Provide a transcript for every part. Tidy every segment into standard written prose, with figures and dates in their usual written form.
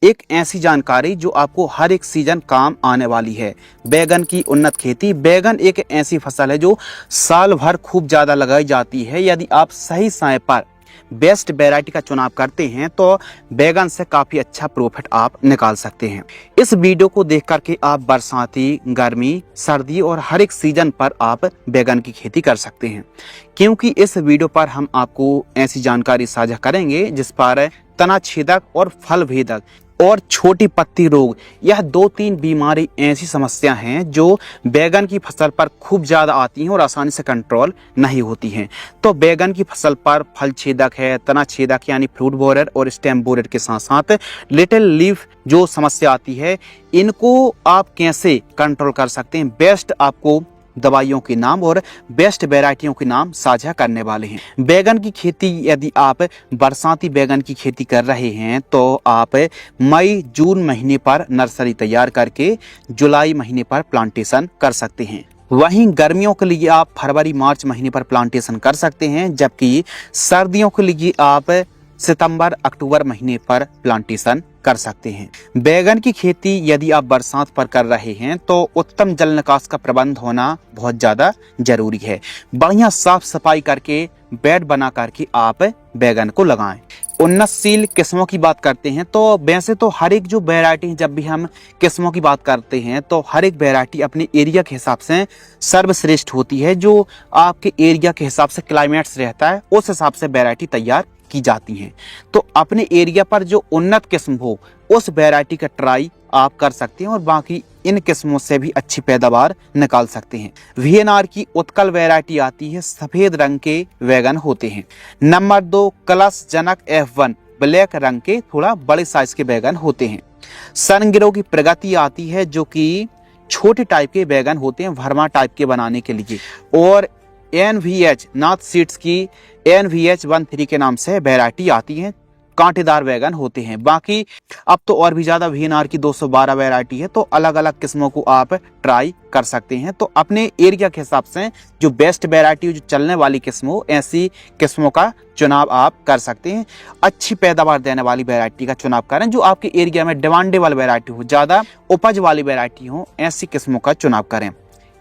एक ऐसी जानकारी जो आपको हर एक सीजन काम आने वाली है। बैगन की उन्नत खेती। बैगन एक ऐसी फसल है जो साल भर खूब ज़्यादा लगाई जाती है। यदि आप सही समय पर बेस्ट वैरायटी का चुनाव करते हैं तो बैगन से काफ़ी अच्छा प्रॉफिट आप निकाल सकते हैं। इस वीडियो को देख करके आप बरसाती, गर्मी, सर्दी और हर एक सीजन पर आप बैगन की खेती कर सकते हैं, क्योंकि इस वीडियो पर हम आपको ऐसी जानकारी साझा करेंगे जिस पर तना छेदक और फल भेदक और छोटी पत्ती रोग, यह 2-3 बीमारी ऐसी समस्या हैं जो बैगन की फसल पर खूब ज़्यादा आती हैं और आसानी से कंट्रोल नहीं होती हैं। तो बैगन की फसल पर फल छेदक है, तना छेदक यानी फ्रूट बोरर और स्टेम बोरर के साथ साथ लिटिल लीफ जो समस्या आती है, इनको आप कैसे कंट्रोल कर सकते हैं, बेस्ट आपको दवाइयों के नाम और बेस्ट वैरायटियों के नाम साझा करने वाले हैं। बैगन की खेती यदि आप बरसाती बैगन की खेती कर रहे हैं तो आप मई जून महीने पर नर्सरी तैयार करके जुलाई महीने पर प्लांटेशन कर सकते हैं। वहीं गर्मियों के लिए आप फरवरी मार्च महीने पर प्लांटेशन कर सकते हैं, जबकि सर्दियों के लिए आप सितंबर अक्टूबर महीने पर प्लांटेशन कर सकते हैं। बैगन की खेती यदि आप बरसात पर कर रहे हैं तो उत्तम जल निकास का प्रबंध होना बहुत ज़्यादा जरूरी है। बढ़िया साफ सफाई करके बेड बना करके आप बैगन को लगाएं। उन्नतशील किस्मों की बात करते हैं तो वैसे तो हर एक जो वैरायटी, जब भी हम किस्मों की बात करते हैं तो हर एक वैरायटी अपने एरिया के हिसाब से सर्वश्रेष्ठ होती है। जो आपके एरिया के हिसाब से क्लाइमेट्स रहता है उस हिसाब से वैरायटी तैयार की जाती हैं। तो अपने एरिया पर जो उन्नत किस्म हो उस वैरायटी का ट्राई आप कर सकते हैं और बाकी इन किस्मों से भी अच्छी पैदावार निकाल सकते हैं। वीएनआर की उत्कल वैरायटी आती है, सफेद रंग के बैगन होते हैं। नंबर 2 कलश जनक F1 ब्लैक रंग के थोड़ा बड़े साइज के बैगन होते हैं। सनगिरो की प्रगति आती है जो कि छोटे टाइप के बैगन होते हैं भरमा टाइप के बनाने के लिए। और NVH नॉर्थ सीड्स की NVH 13 के नाम से वैरायटी आती है, कांटेदार बैगन होते हैं। बाकी अब तो और भी ज्यादा VNR की 212 वैरायटी है, तो अलग अलग किस्मों को आप ट्राई कर सकते हैं। तो अपने एरिया के हिसाब से जो बेस्ट वैरायटी जो चलने वाली किस्म हो ऐसी किस्मों का चुनाव आप कर सकते हैं। अच्छी पैदावार देने वाली वैरायटी का चुनाव करें, जो आपके एरिया में डिमांडेबल वैरायटी हो, ज्यादा उपज वाली वैरायटी हो, ऐसी किस्मों का चुनाव करें।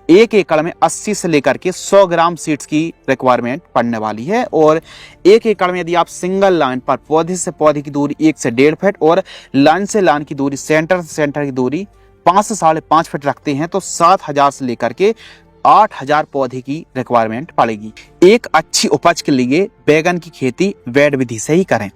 1 एकड़ में 80 से लेकर के 100 ग्राम सीड्स की रिक्वायरमेंट पड़ने वाली है। और 1 एकड़ में यदि आप सिंगल लाइन पर पौधे से पौधे की दूरी 1 से 1.5 फीट और लाइन से लाइन की दूरी, सेंटर से सेंटर की दूरी 5 से 5.5 फीट रखते हैं तो 7,000 से लेकर के 8,000 पौधे की रिक्वायरमेंट पड़ेगी। एक अच्छी उपज के लिए बैगन की खेती वेड विधि से ही करें।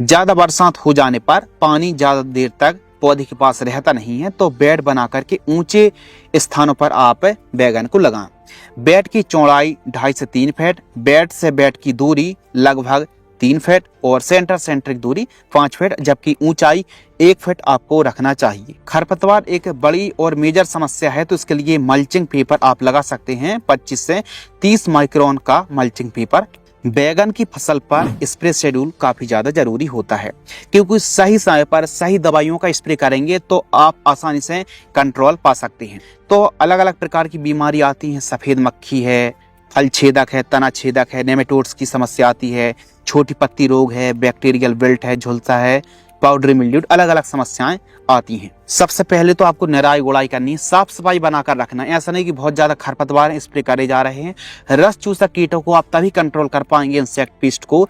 ज्यादा बरसात हो जाने पर पानी ज्यादा देर तक पौधे के पास रहता नहीं है तो बेड बना करके ऊंचे स्थानों पर आप बैगन को लगाएं। बेड की चौड़ाई 2.5 से 3 फीट, बेड से बेड की दूरी लगभग 3 फीट और सेंटर सेंटर की दूरी 5 फीट, जबकि ऊंचाई 1 फीट आपको रखना चाहिए। खरपतवार एक बड़ी और मेजर समस्या है तो इसके लिए मल्चिंग पेपर आप लगा सकते हैं, 25 से 30 माइक्रोन का मल्चिंग पेपर। बैगन की फसल पर स्प्रे शेड्यूल काफी ज्यादा जरूरी होता है, क्योंकि सही समय पर सही दवाइयों का स्प्रे करेंगे तो आप आसानी से कंट्रोल पा सकते हैं। तो अलग अलग प्रकार की बीमारी आती हैं, सफेद मक्खी है, फल छेदक है, तना छेदक है, नेमेटोड्स की समस्या आती है, छोटी पत्ती रोग है, बैक्टीरियल विल्ट है, झुलसा है, पाउडरी मिल्ड्यू, अलग अलग समस्याएं आती हैं। सबसे पहले तो आपको निराई गुड़ाई करनी, साफ सफाई बनाकर रखना है। ऐसा नहीं कि बहुत ज्यादा खरपतवार स्प्रे करे जा रहे हैं। रस चूसक कीटों को आप तभी कंट्रोल कर पाएंगे, इंसेक्ट पेस्ट को,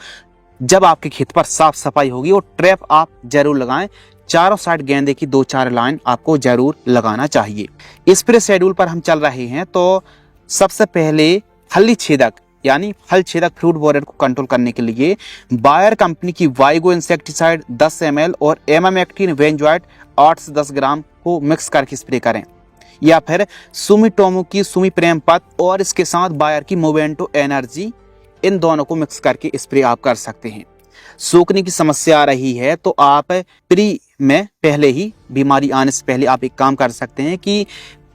जब आपके खेत पर साफ सफाई होगी। और ट्रैप आप जरूर लगाएं, चारों साइड गेंदे की 2-4 लाइन आपको जरूर लगाना चाहिए। स्प्रे शेड्यूल पर हम चल रहे हैं तो सबसे पहले फली छेदक यानी फल छेदक फ्रूट बोरर को कंट्रोल करने के लिए बायर कंपनी की वाइगो इंसेक्टिसाइड 10 ml और एमामेक्टिन वेंजॉइट 8 से 10 ग्राम को मिक्स करके स्प्रे करें, या फिर सुमिटोमो की सुमी प्रेमपत और इसके साथ बायर की मोवेंटो एनर्जी, इन दोनों को मिक्स करके स्प्रे आप कर सकते हैं। सूखने की समस्या आ रही है तो आप प्री में पहले ही, बीमारी आने से पहले आप एक काम कर सकते हैं कि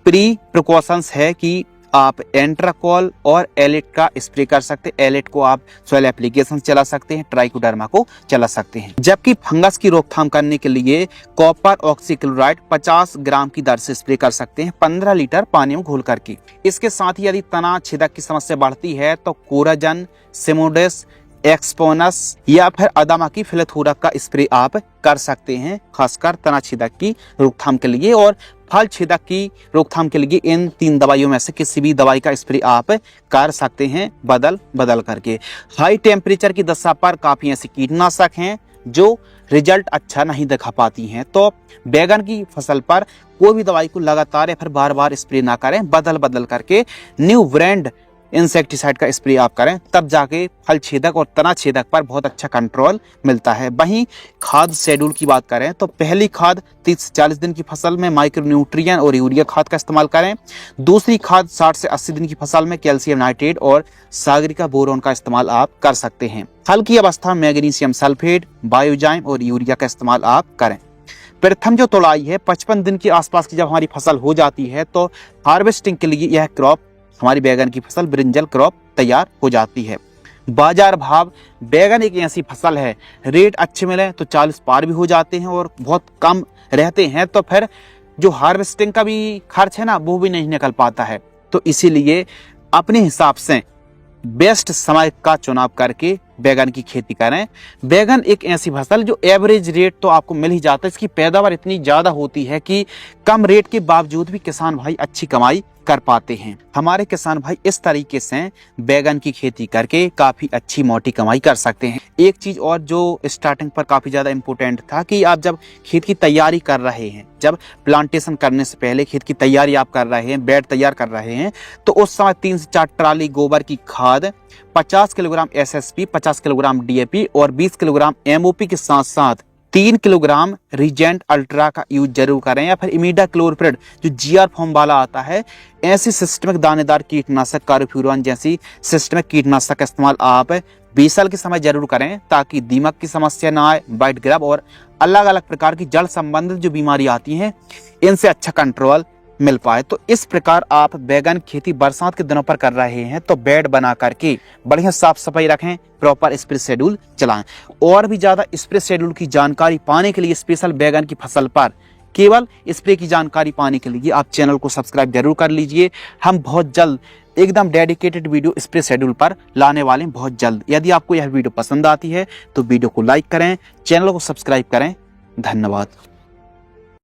प्री प्रिकॉशंस है कि आप एंट्राकॉल और एलिट का स्प्रे कर सकते हैं। एलिट को आप सॉइल एप्लीकेशन चला सकते हैं, ट्राइकोडर्मा को चला सकते हैं। जबकि फंगस की रोकथाम करने के लिए कॉपर ऑक्सीक्लोराइड 50 ग्राम की दर से स्प्रे कर सकते हैं 15 लीटर पानी में घोल करके। इसके साथ ही यदि तना छेदक की समस्या बढ़ती है तो कोराजन, सिमोडेस एक्सपोनस या फिर अदामा की फिलेथोरा का स्प्रे आप कर सकते हैं, खासकर तना छेदक की रोकथाम के लिए और फल छेदक की रोकथाम के लिए इन 3 दवाइयों में से किसी भी दवाई का स्प्रे आप कर सकते हैं बदल बदल करके। हाई टेम्परेचर की दशा पर काफी ऐसे कीटनाशक हैं जो रिजल्ट अच्छा नहीं दिखा पाती हैं, तो बैगन की फसल पर कोई भी दवाई को लगातार या फिर बार बार स्प्रे ना करें, बदल बदल करके न्यू ब्रांड इंसेक्टिसाइड का स्प्रे आप करें, तब जाके फल छेदक और तना छेदक पर बहुत अच्छा कंट्रोल मिलता है। वहीं खाद शेड्यूल की बात करें तो पहली खाद 30 से 40 दिन की फसल में माइक्रोन्यूट्रिएंट और यूरिया खाद का इस्तेमाल करें। दूसरी खाद 60 से 80 दिन की फसल में कैल्शियम नाइट्रेट और सागरिका बोरोन का इस्तेमाल आप कर सकते हैं। फल की अवस्था में मैग्नीशियम सल्फेट, बायोजाइम और यूरिया का इस्तेमाल आप करें। प्रथम जो तोड़ाई है 55 दिन के आसपास की जब हमारी फसल हो जाती है तो हार्वेस्टिंग के लिए यह क्रॉप, हमारी बैगन की फसल ब्रिंजल क्रॉप तैयार हो जाती है। बाजार भाव, बैगन एक ऐसी फसल है, रेट अच्छे मिले तो 40 पार भी हो जाते हैं और बहुत कम रहते हैं तो फिर जो हार्वेस्टिंग का भी खर्च है ना वो भी नहीं निकल पाता है। तो इसीलिए अपने हिसाब से बेस्ट समय का चुनाव करके बैगन की खेती करें। बैगन एक ऐसी फसल जो एवरेज रेट तो आपको मिल ही जाता है, इसकी पैदावार इतनी ज्यादा होती है कि कम रेट के बावजूद भी किसान भाई अच्छी कमाई कर पाते हैं। हमारे किसान भाई इस तरीके से बैगन की खेती करके काफी अच्छी मोटी कमाई कर सकते हैं। एक चीज और जो स्टार्टिंग पर काफी ज्यादा इंपॉर्टेंट था कि आप जब खेत की तैयारी कर रहे हैं, जब प्लांटेशन करने से पहले खेत की तैयारी आप कर रहे हैं, बेड तैयार कर रहे हैं, तो उस समय 3 से 4 ट्राली गोबर की खाद, 50 किलोग्राम SSP, 50 किलोग्राम DAP और 20 किलोग्राम MOP के साथ साथ 3 किलोग्राम रीजेंट अल्ट्रा का यूज जरूर करें या फिर इमिडाक्लोप्रिड जो GR फॉर्म वाला आता है। ऐसी सिस्टमिक दानेदार कीटनाशक कार्बोफ्यूरॉन जैसी सिस्टमिक कीटनाशक का इस्तेमाल आप 20 साल के समय जरूर करें ताकि दीमक की समस्या ना आए, वाइट ग्रब और अलग अलग प्रकार की जल संबंधित जो बीमारी आती हैं इनसे अच्छा कंट्रोल मिल पाए। तो इस प्रकार आप बैगन खेती बरसात के दिनों पर कर रहे हैं तो बेड बना करके बढ़िया साफ सफाई रखें, प्रॉपर स्प्रे शेड्यूल चलाएं। और भी ज्यादा स्प्रे शेड्यूल की जानकारी पाने के लिए स्पेशल बैगन की फसल पर केवल स्प्रे की जानकारी पाने के लिए आप चैनल को सब्सक्राइब जरूर कर लीजिए। हम बहुत जल्द एकदम डेडिकेटेड वीडियो स्प्रे शेड्यूल पर लाने वाले हैं, बहुत जल्द। यदि आपको यह वीडियो पसंद आती है तो वीडियो को लाइक करें, चैनल को सब्सक्राइब करें। धन्यवाद।